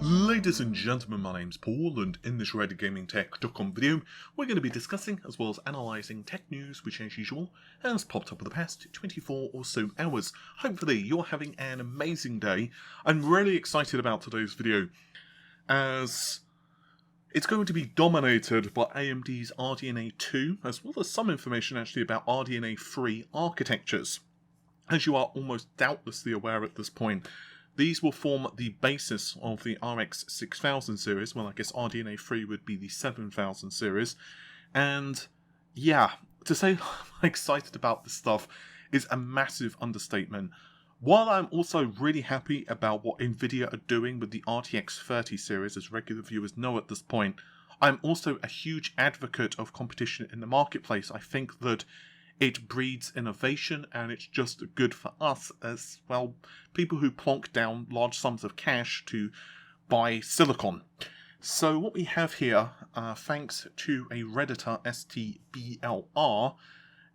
Ladies and gentlemen, my name's Paul, and in this RedGamingTech.com video, we're going to be discussing as well as analysing tech news which, as usual, has popped up in the past 24 or so hours. Hopefully you're having an amazing day. I'm really excited about today's video, as it's going to be dominated by AMD's RDNA 2, as well as some information actually about RDNA 3 architectures. As you are almost doubtlessly aware at this point, these will form the basis of the RX 6000 series. Well, I guess RDNA 3 would be the 7000 series. And yeah, to say I'm excited about this stuff is a massive understatement. While I'm also really happy about what Nvidia are doing with the RTX 30 series, as regular viewers know at this point, I'm also a huge advocate of competition in the marketplace. I think that it breeds innovation, and it's just good for us as, well, people who plonk down large sums of cash to buy silicon. So what we have here, thanks to a Redditor, STBLR,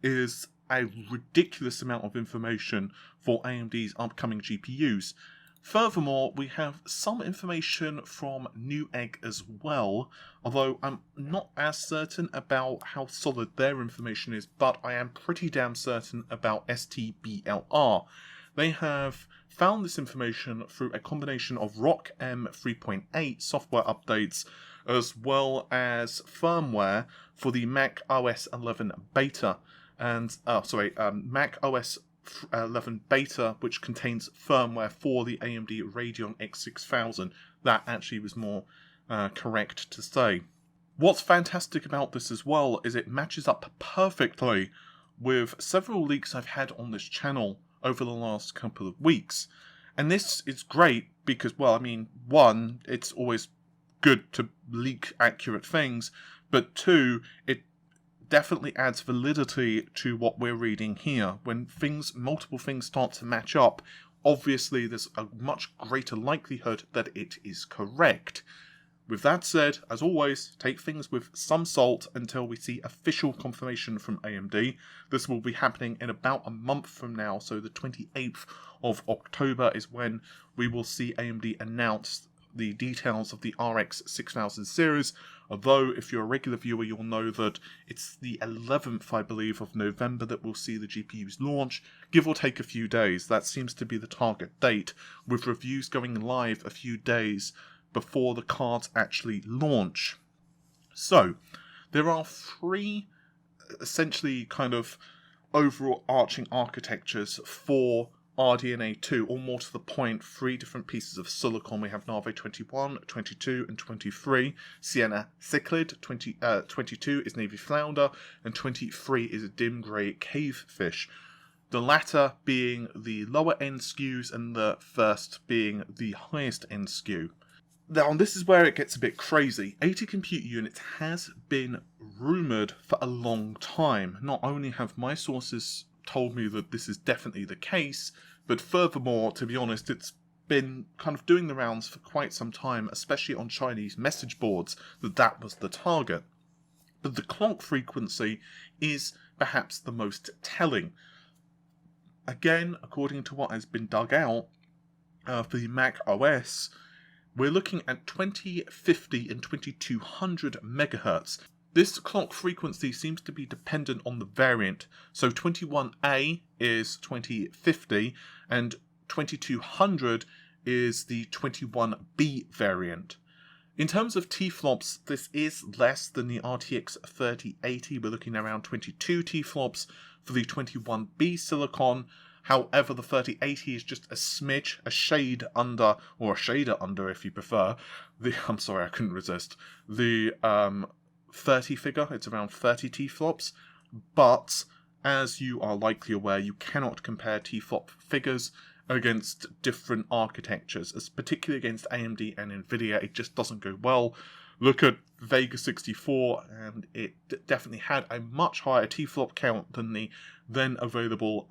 is a ridiculous amount of information for AMD's upcoming GPUs. Furthermore, we have some information from Newegg as well, although I'm not as certain about how solid their information is, but I am pretty damn certain about STBLR. They have found this information through a combination of ROC M 3.8 software updates, as well as firmware for the Mac OS 11 beta, and Mac OS 11 beta, which contains firmware for the AMD Radeon X6000. That actually was more correct to say. What's fantastic about this as well is it matches up perfectly with several leaks I've had on this channel over the last couple of weeks. And this is great because, well, I mean, one, it's always good to leak accurate things, but two, it definitely adds validity to what we're reading here. When multiple things start to match up, obviously there's a much greater likelihood that it is correct. With that said, as always, take things with some salt until we see official confirmation from AMD. This will be happening in about a month from now, so the 28th of October is when we will see AMD announce the details of the RX 6000 series, although if you're a regular viewer you'll know that it's the 11th, I believe, of November that we'll see the GPUs launch, give or take a few days. That seems to be the target date, with reviews going live a few days before the cards actually launch. So, there are three essentially kind of overarching architectures for RDNA 2, or more to the point, three different pieces of silicon. We have Navi 21, 22, and 23. Sienna Cichlid, 22 is Navy Flounder, and 23 is a dim grey cavefish. The latter being the lower end SKUs, and the first being the highest end SKU. Now, this is where it gets a bit crazy. 80 compute units has been rumoured for a long time. Not only have my sources told me that this is definitely the case, but furthermore, to be honest, it's been kind of doing the rounds for quite some time, especially on Chinese message boards, that was the target. But the clock frequency is perhaps the most telling. Again, according to what has been dug out for the Mac OS, we're looking at 2050 and 2200 megahertz. This clock frequency seems to be dependent on the variant, so 21A is 2050 and 2200 is the 21B variant. In terms of T-flops, this is less than the RTX 3080. We're looking around 22 T-flops for the 21B silicon. However, the 3080 is just a smidge, a shade under, or a shader under if you prefer. I'm sorry, I couldn't resist. The 30 figure, it's around 30 T-flops, but as you are likely aware, you cannot compare T-flop figures against different architectures, particularly against AMD and Nvidia. It just doesn't go well. Look at Vega 64, and it definitely had a much higher T-flop count than the then available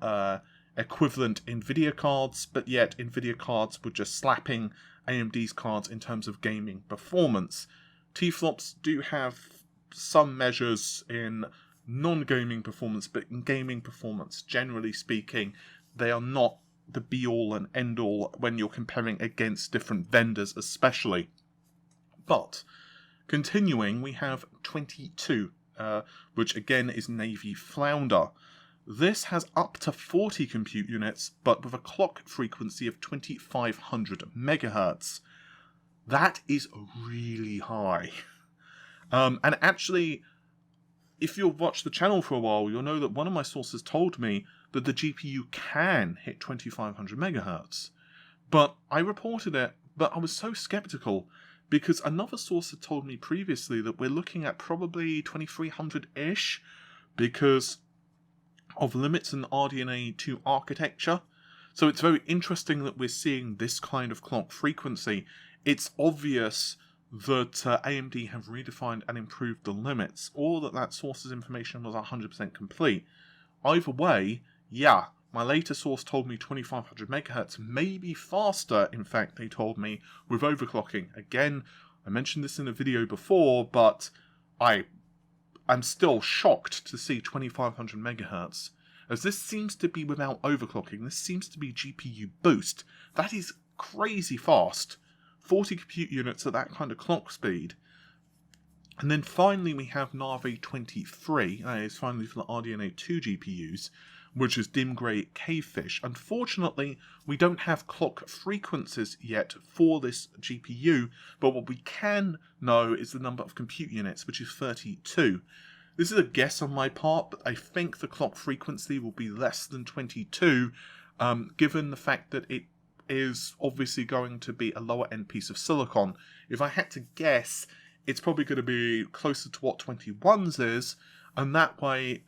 equivalent Nvidia cards, but yet Nvidia cards were just slapping AMD's cards in terms of gaming performance. T-flops do have some measures in non-gaming performance, but in gaming performance, generally speaking, they are not the be-all and end-all when you're comparing against different vendors especially. But, continuing, we have 22, which again is Navy Flounder. This has up to 40 compute units, but with a clock frequency of 2500 MHz. That is really high. And actually, if you've watched the channel for a while, you'll know that one of my sources told me that the GPU can hit 2500 MHz. But I reported it, but I was so skeptical, because another source had told me previously that we're looking at probably 2300-ish, because of limits in RDNA 2 architecture. So it's very interesting that we're seeing this kind of clock frequency. It's obvious that AMD have redefined and improved the limits, or that source's information was 100% complete. Either way, yeah, my later source told me 2500 MHz, maybe faster, in fact, they told me, with overclocking. Again, I mentioned this in a video before, but I'm still shocked to see 2500 MHz, as this seems to be without overclocking. This seems to be GPU boost. That is crazy fast. 40 compute units at that kind of clock speed. And then finally we have Nave 23, that is finally for the RDNA 2 GPUs, which is dim grey cavefish. Unfortunately, we don't have clock frequencies yet for this GPU, but what we can know is the number of compute units, which is 32. This is a guess on my part, but I think the clock frequency will be less than 22, given the fact that it is obviously going to be a lower end piece of silicon. If I had to guess, it's probably going to be closer to what 21's is, and that way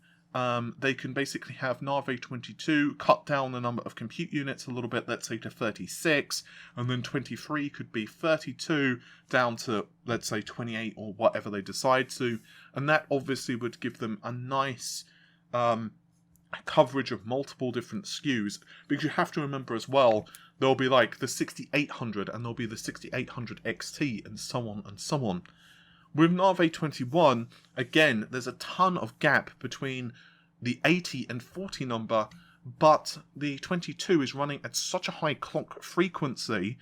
they can basically have Nave 22 cut down the number of compute units a little bit, let's say to 36, and then 23 could be 32 down to, let's say, 28 or whatever they decide to, and that obviously would give them a nice coverage of multiple different SKUs, because you have to remember as well, there'll be like the 6800 and there'll be the 6800 XT and so on and so on. With Nave 21, again, there's a ton of gap between the 80 and 40 number, but the 22 is running at such a high clock frequency,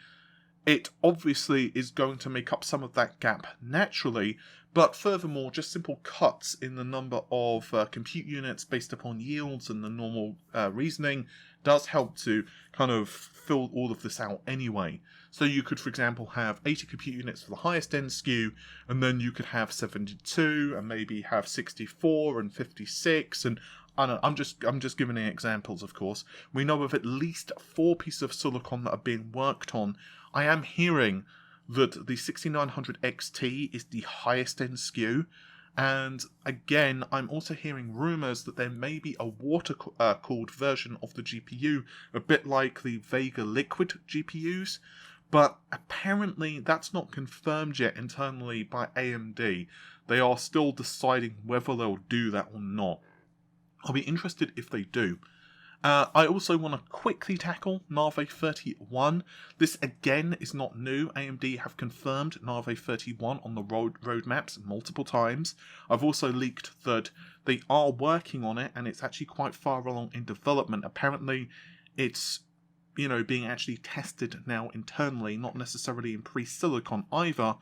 it obviously is going to make up some of that gap naturally, but furthermore, just simple cuts in the number of compute units based upon yields and the normal reasoning does help to kind of fill all of this out anyway. So you could, for example, have 80 compute units for the highest end SKU, and then you could have 72, and maybe have 64 and 56, and I don't know, I'm just giving examples, of course. We know of at least 4 pieces of silicon that are being worked on. I am hearing that the 6900 XT is the highest end SKU, and again, I'm also hearing rumours that there may be a water-cooled version of the GPU, a bit like the Vega Liquid GPUs, but apparently that's not confirmed yet internally by AMD. They are still deciding whether they'll do that or not. I'll be interested if they do. I also want to quickly tackle Nave 31. This again is not new. AMD have confirmed Nave 31 on the roadmaps multiple times. I've also leaked that they are working on it, and it's actually quite far along in development. Apparently it's, being actually tested now internally, not necessarily in pre-silicon either.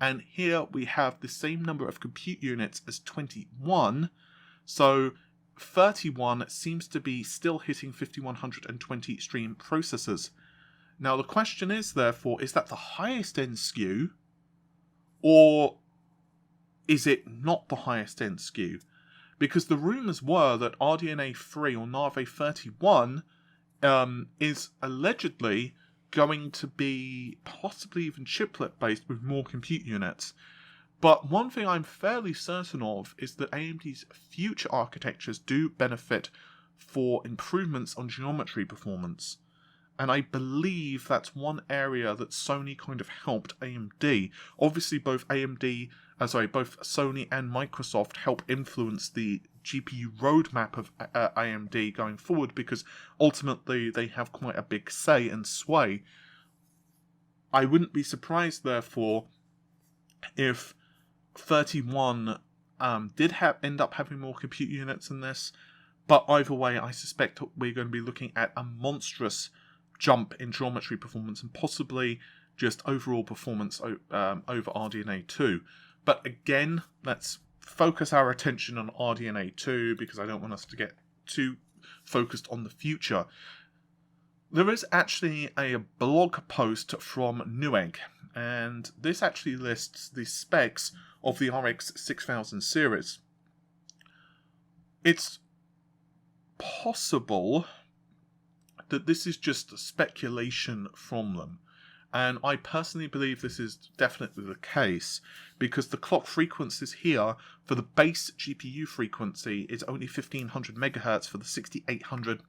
And here we have the same number of compute units as 21, so 31 seems to be still hitting 5120 stream processors. Now the question is, therefore, is that the highest end SKU, or is it not the highest end SKU? Because the rumours were that RDNA 3 or Nave 31 is allegedly going to be possibly even chiplet based with more compute units. But one thing I'm fairly certain of is that AMD's future architectures do benefit for improvements on geometry performance. And I believe that's one area that Sony kind of helped AMD. Obviously both Sony and Microsoft help influence the GPU roadmap of AMD going forward, because ultimately they have quite a big say and sway. I wouldn't be surprised, therefore, if 31 did end up having more compute units than this, But either way, I suspect we're going to be looking at a monstrous jump in geometry performance and possibly just overall performance over RDNA 2. But again, let's focus our attention on RDNA 2 because I don't want us to get too focused on the future. There is actually a blog post from Newegg, and this actually lists the specs of the RX 6000 series. It's possible that this is just speculation from them, and I personally believe this is definitely the case because the clock frequencies here for the base GPU frequency is only 1500 MHz for the 6800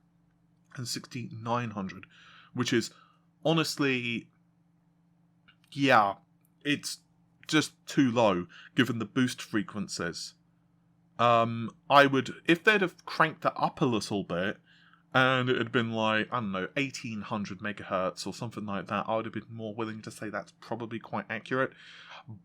and 6900, which is honestly, yeah, it's just too low given the boost frequencies. I would, if they'd have cranked that up a little bit and it had been like, I don't know, 1800 megahertz or something like that, I would have been more willing to say that's probably quite accurate.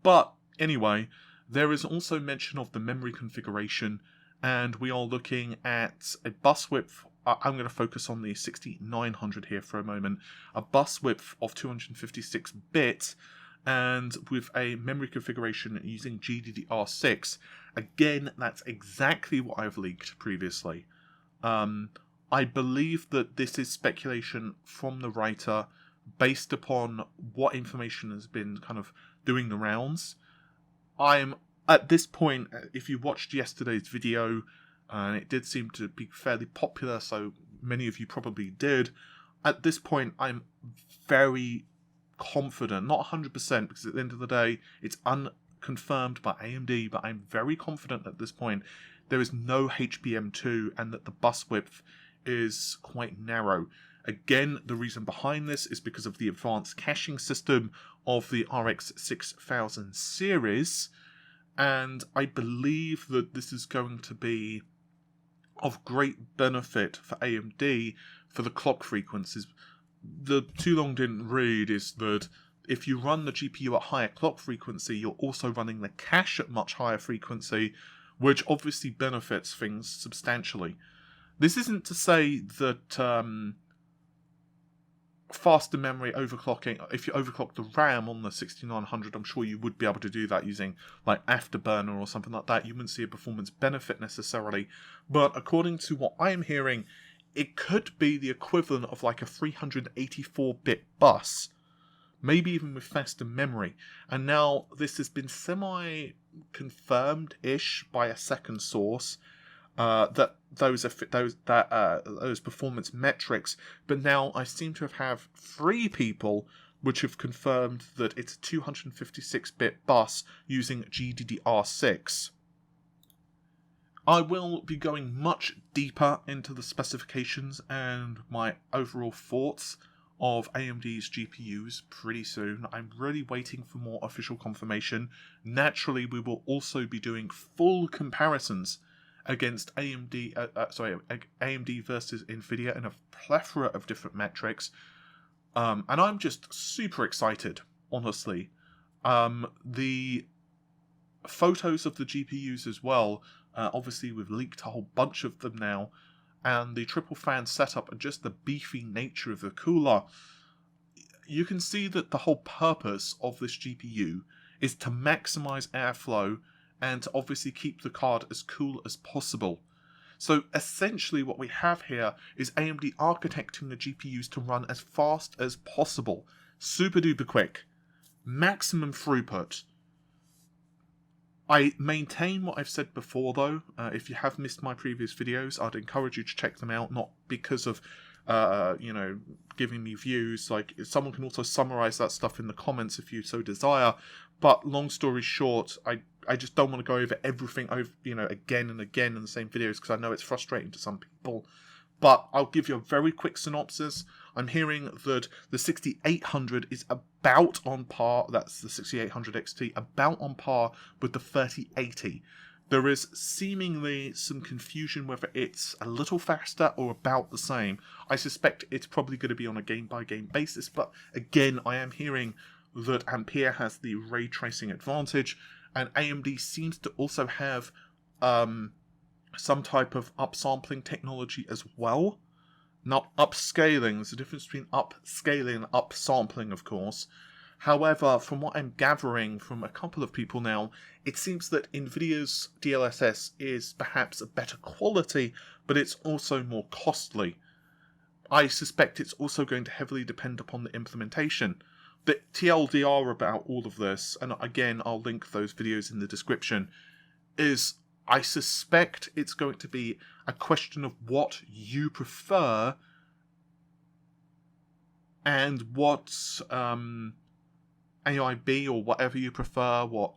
But anyway, there is also mention of the memory configuration, and we are looking at a bus width. I'm going to focus on the 6900 here for a moment. A bus width of 256 bits, and with a memory configuration using GDDR6. Again, that's exactly what I've leaked previously. I believe that this is speculation from the writer based upon what information has been kind of doing the rounds. I'm, at this point, if you watched yesterday's video, and it did seem to be fairly popular, so many of you probably did. At this point, I'm very confident, not 100%, because at the end of the day, it's unconfirmed by AMD, but I'm very confident at this point there is no HBM2 and that the bus width is quite narrow. Again, the reason behind this is because of the advanced caching system of the RX 6000 series, and I believe that this is going to be of great benefit for AMD for the clock frequencies. The too long didn't read is that if you run the GPU at higher clock frequency, you're also running the cache at much higher frequency, which obviously benefits things substantially. This isn't to say that faster memory overclocking, if you overclock the RAM on the 6900, I'm sure you would be able to do that using like Afterburner or something like that. You wouldn't see a performance benefit necessarily, but according to what I'm hearing, it could be the equivalent of like a 384-bit bus, maybe even with faster memory. And now this has been semi-confirmed-ish by a second source, that those performance metrics, but now I seem to have 3 people which have confirmed that it's a 256-bit bus using GDDR6. I will be going much deeper into the specifications and my overall thoughts of AMD's GPUs pretty soon. I'm really waiting for more official confirmation. Naturally, we will also be doing full comparisons against AMD versus Nvidia in a plethora of different metrics, and I'm just super excited, honestly. The photos of the GPUs as well, obviously we've leaked a whole bunch of them now, and the triple fan setup and just the beefy nature of the cooler, you can see that the whole purpose of this GPU is to maximize airflow and to obviously keep the card as cool as possible. So essentially what we have here is AMD architecting the GPUs to run as fast as possible, super duper quick, maximum throughput. I maintain what I've said before though. If you have missed my previous videos, I'd encourage you to check them out, not because of giving me views. Like, someone can also summarize that stuff in the comments if you so desire. But long story short, I just don't want to go over everything over, again and again in the same videos because I know it's frustrating to some people. But I'll give you a very quick synopsis. I'm hearing that the 6800 is about on par, that's the 6800 XT, about on par with the 3080. There is seemingly some confusion whether it's a little faster or about the same. I suspect it's probably going to be on a game-by-game basis, but again, I am hearing that Ampere has the ray tracing advantage, and AMD seems to also have some type of upsampling technology as well. Not upscaling, there's a difference between upscaling and upsampling, of course. However, from what I'm gathering from a couple of people now, it seems that Nvidia's DLSS is perhaps a better quality, but it's also more costly. I suspect it's also going to heavily depend upon the implementation. The TLDR about all of this, and again, I'll link those videos in the description, is I suspect it's going to be a question of what you prefer and what AIB or whatever you prefer, what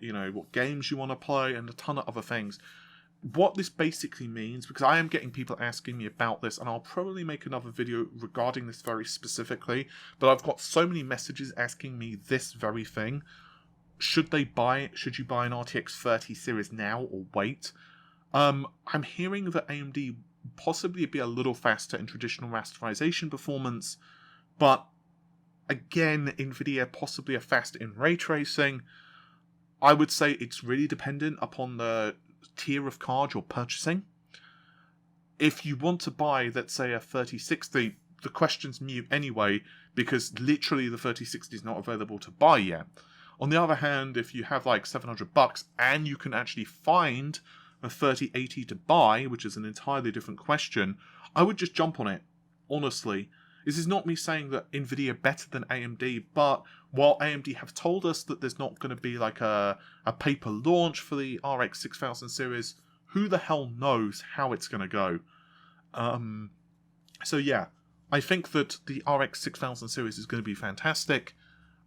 games you want to play, and a ton of other things. What this basically means, because I am getting people asking me about this, and I'll probably make another video regarding this very specifically, but I've got so many messages asking me this very thing. Should you buy an RTX 30 series now or wait? I'm hearing that AMD possibly be a little faster in traditional rasterization performance, but again, Nvidia possibly are faster in ray tracing. I would say it's really dependent upon the tier of card you're purchasing. If you want to buy, let's say, a 3060, the question's mute anyway, because literally the 3060 is not available to buy yet. On the other hand, if you have like $700 and you can actually find a 3080 to buy, which is an entirely different question, I would just jump on it, honestly. This is not me saying that Nvidia are better than AMD, but while AMD have told us that there's not going to be like a paper launch for the RX 6000 series, who the hell knows how it's going to go? So yeah, I think that the RX 6000 series is going to be fantastic.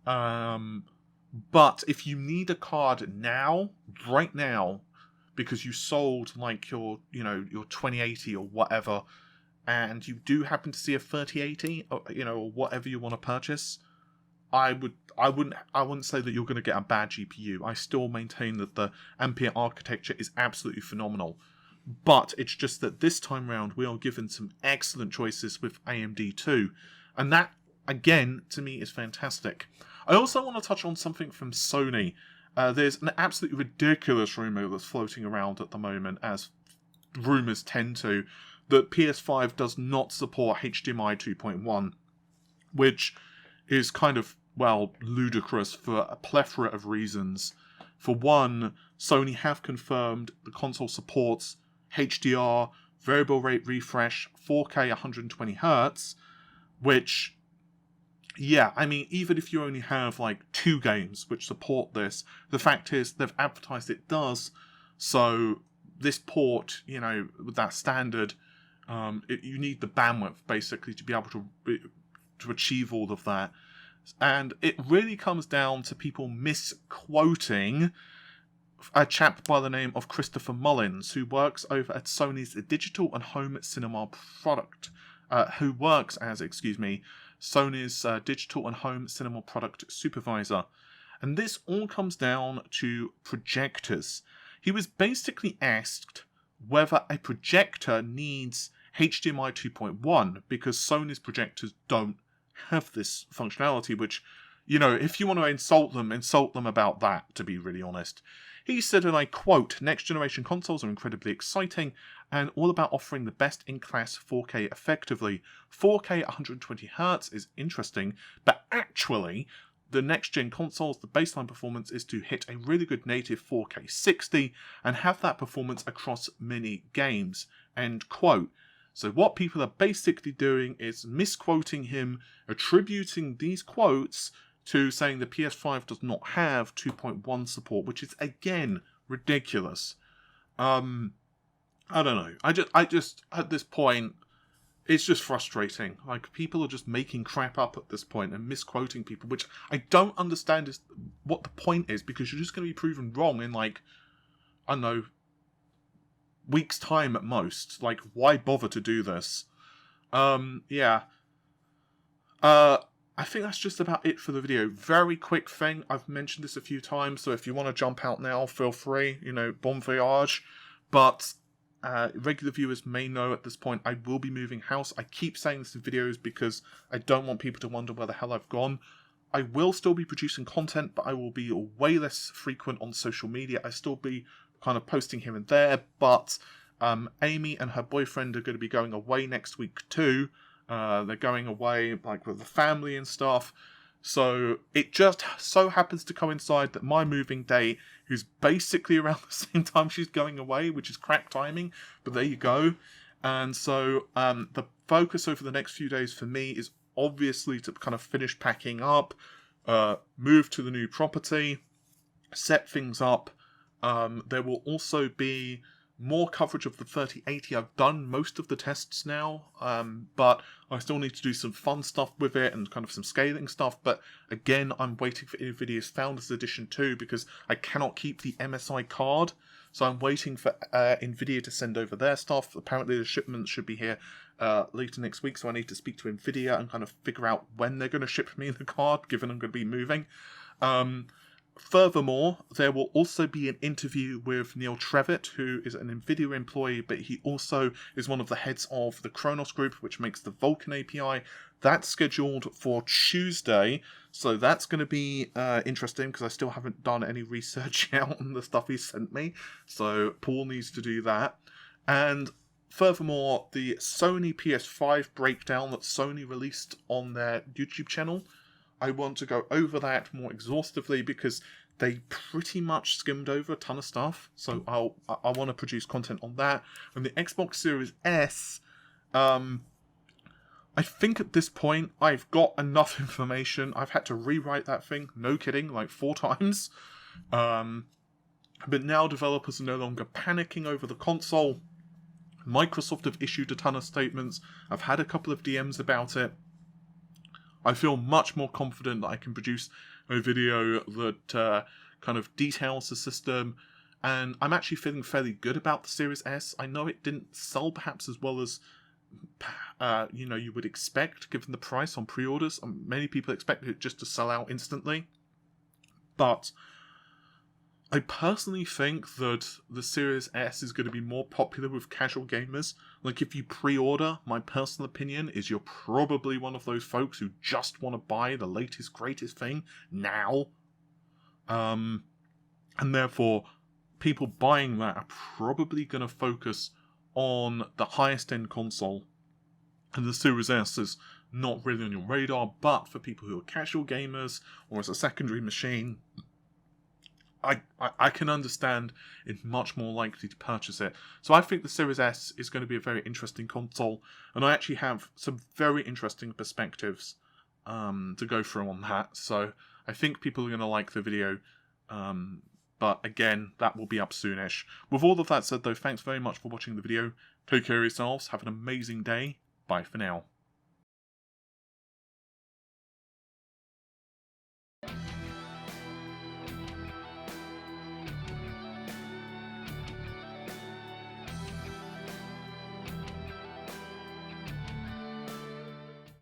But if you need a card now, right now, because you sold like your 2080 or whatever, and you do happen to see a 3080, or whatever you want to purchase, I wouldn't say that you're going to get a bad GPU. I still maintain that the Ampere architecture is absolutely phenomenal. But it's just that this time round we are given some excellent choices with AMD too. And that, again, to me is fantastic. I also want to touch on something from Sony. There's an absolutely ridiculous rumour that's floating around at the moment, as rumours tend to, that PS5 does not support HDMI 2.1, which is kind of, ludicrous for a plethora of reasons. For one, Sony have confirmed the console supports HDR, variable rate refresh, 4K 120Hz, which, yeah, I mean, even if you only have like 2 games which support this, the fact is they've advertised it does, so this port, with that standard, you need the bandwidth basically to be able to achieve all of that. And it really comes down to people misquoting a chap by the name of Christopher Mullins, who works over at Sony's digital and home cinema product, Sony's digital and home cinema product supervisor. And this all comes down to projectors. He was basically asked whether a projector needs HDMI 2.1, because Sony's projectors don't have this functionality, which, if you want to insult them about that, to be really honest. He said, and I quote, "Next generation consoles are incredibly exciting and all about offering the best in class 4K effectively. 4K 120Hz is interesting, but actually, the next gen consoles, the baseline performance is to hit a really good native 4K 60 and have that performance across many games." End quote. So what people are basically doing is misquoting him, attributing these quotes to saying the PS5 does not have 2.1 support, which is, again, ridiculous. I don't know. I just at this point, it's just frustrating. Like, people are just making crap up at this point and misquoting people, which I don't understand is what the point is, because you're just going to be proven wrong in, like, I don't know, weeks' time at most. Like, why bother to do this? Yeah. I think that's just about it for the video. Very quick thing. I've mentioned this a few times, so if you want to jump out now, feel free. Bon voyage. But regular viewers may know at this point I will be moving house. I keep saying this in videos because I don't want people to wonder where the hell I've gone. I will still be producing content, but I will be way less frequent on social media. I still be kind of posting here and there, but Amy and her boyfriend are going to be going away next week too. They're going away like with the family and stuff. So it just so happens to coincide that my moving day is basically around the same time she's going away, which is crap timing, but there you go. And so the focus over the next few days for me is obviously to kind of finish packing up, move to the new property, set things up. There will also be more coverage of the 3080. I've done most of the tests now, but I still need to do some fun stuff with it and kind of some scaling stuff. But again, I'm waiting for NVIDIA's Founders Edition 2 because I cannot keep the MSI card. So I'm waiting for NVIDIA to send over their stuff. Apparently the shipment should be here later next week, so I need to speak to NVIDIA and kind of figure out when they're going to ship me the card, given I'm going to be moving. Furthermore, there will also be an interview with Neil Trevitt, who is an NVIDIA employee, but he also is one of the heads of the Kronos group, which makes the Vulkan API. That's scheduled for Tuesday, so that's going to be interesting, because I still haven't done any research yet on the stuff he sent me, so Paul needs to do that. And furthermore, the Sony PS5 breakdown that Sony released on their YouTube channel, I want to go over that more exhaustively because they pretty much skimmed over a ton of stuff. So I want to produce content on that. And the Xbox Series S, I think at this point I've got enough information. I've had to rewrite that thing, no kidding, like 4 times. But now developers are no longer panicking over the console. Microsoft have issued a ton of statements. I've had a couple of DMs about it. I feel much more confident that I can produce a video that kind of details the system, and I'm actually feeling fairly good about the Series S. I know it didn't sell perhaps as well as you would expect given the price on pre-orders. Many people expected it just to sell out instantly, but I personally think that the Series S is going to be more popular with casual gamers. Like, if you pre-order, my personal opinion is you're probably one of those folks who just want to buy the latest, greatest thing now. And therefore, people buying that are probably going to focus on the highest end console. And the Series S is not really on your radar, but for people who are casual gamers or as a secondary machine, I can understand it's much more likely to purchase it. So I think the Series S is going to be a very interesting console, and I actually have some very interesting perspectives to go through on that. So I think people are going to like the video, but again, that will be up soonish. With all of that said though, thanks very much for watching the video. Take care of yourselves, have an amazing day, bye for now.